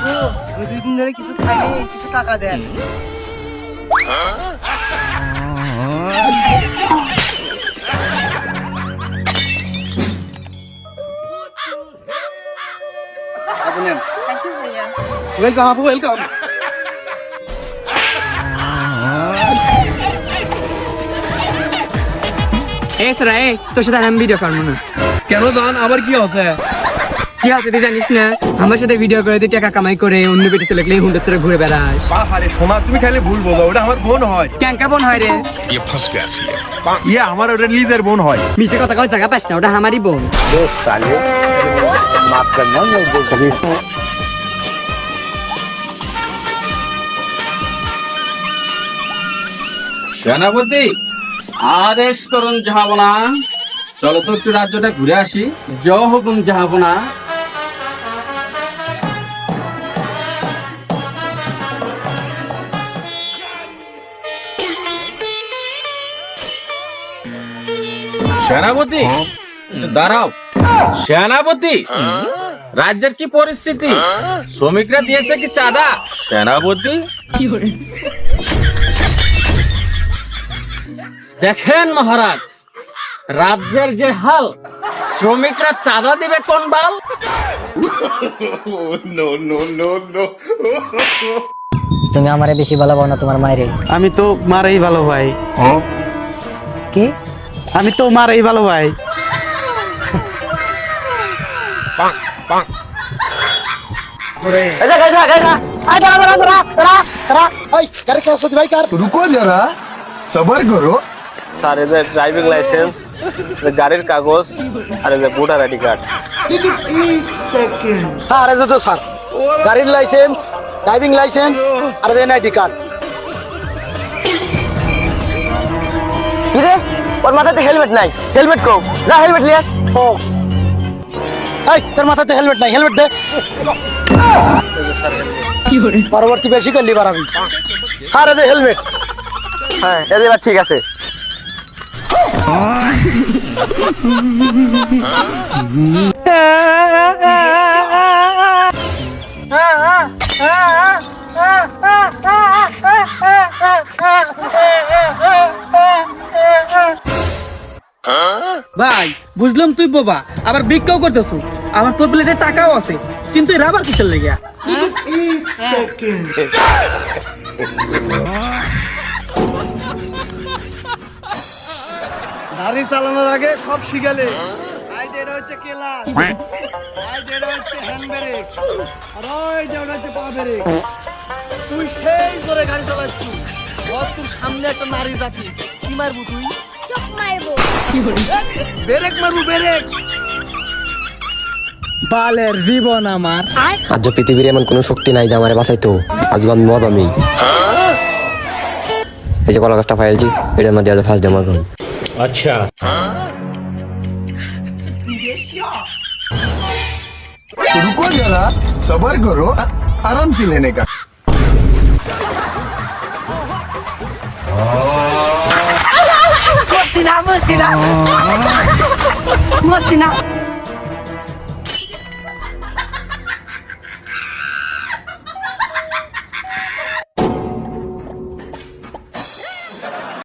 আপু আমি 2 দিন ধরে কিছু খাইনি, কিছু টাকা দেন। আপু নেন। থ্যাংক ইউ ভাইয়া। ওয়েলকাম আপু, ওয়েলকাম। এই সরা এই তোর সাথে আমি ভিডিও করবো না। কেন জান আবার কি আছে? কি আছে তুই জানিস না? আমার সাথে ভিডিও করে তুই টাকা কামাই করে অন্য বেটে ছেলে হুন্ডা চড়ে ঘুরে বেড়াস। আরে সোনা তুমি খালি ভুল বোঝো, ওটা আমার বোন হয়। ক্যাঙ্কা বোন হয় রে। ইয়ে আমার ওটা লিজের বোন হয়। মিছে কথা কয় টাকা পাস না, ওটা আমারই বোন। সেনাপতি আদেশ করুন জাহাবনা, চলো তো একটু রাজ্যটা ঘুরে আসি। জয় হুকুম জাহাবনা। সেনাপতি দাঁড়াও। সেনাপতি রাজ্যের কি পরিস্থিতি? শ্রমিকরা দিয়েছে কি চাঁদা? সেনাপতি দেখেন মহারাজ, রাজ্যের যে হাল, শ্রমিকরা চাঁদা দিবে কোন বাল? তুমি আমারে বেশি ভালো পাও না তোমার মায়েরে? আমি তো মারাই ভালো ভাই। কি? আমি তো মারাই ভালো ভাই। रुको जरा सबर करो। স্যার এই যে ড্রাইভিং লাইসেন্স, গাড়ির কাগজ আর এই যে ভোটার আইডি কার্ড। স্যার এই তো স্যার গাড়ির লাইসেন্স, ড্রাইভিং লাইসেন্স আর এনআইডি কার্ড। কি রে, ওর মাথাতে হেলমেট নাই। হেলমেট কো, যা হেলমেট লিয়া। ও এই তোর মাথাতে হেলমেট নাই, হেলমেট দে। পরবর্তী বেশি করলি বাড়াবি। স্যার এই হেলমেট। হ্যাঁ এবার ঠিক আছে। ভাই বুঝলাম তুই বোবা, আবার ভিক্ষাও করতেছ, আমার তোর প্লেটে টাকাও আছে, কিন্তু এর আবার কিসের লেগে? গাড়ি চালানোর আগে সব শিখালে। আই যেটা হচ্ছে ক্লাচ, আই যেটা হচ্ছে হ্যান্ড ব্রেক, আর ওই যেটা হচ্ছে পা ব্রেক। তুই সেই করে গাড়ি চালাচ্ছিস, তোর সামনে একটা নারী জাতি, কি মারবো তুই? ব্রেক মারবো, ব্রেক। বালের জীবন আমার। আজ পৃথিবীর এমন কোনো শক্তি নাই যে আমারে বাঁচাইতো। আজকে আমি মরব। আমি এই যে কলা গাছটা ফাইলছি, এটার মধ্যে আজ ফার্স্ট ডে মরব। আচ্ছা रुको जरा सबर करो, आराम से लेने का। মসিনা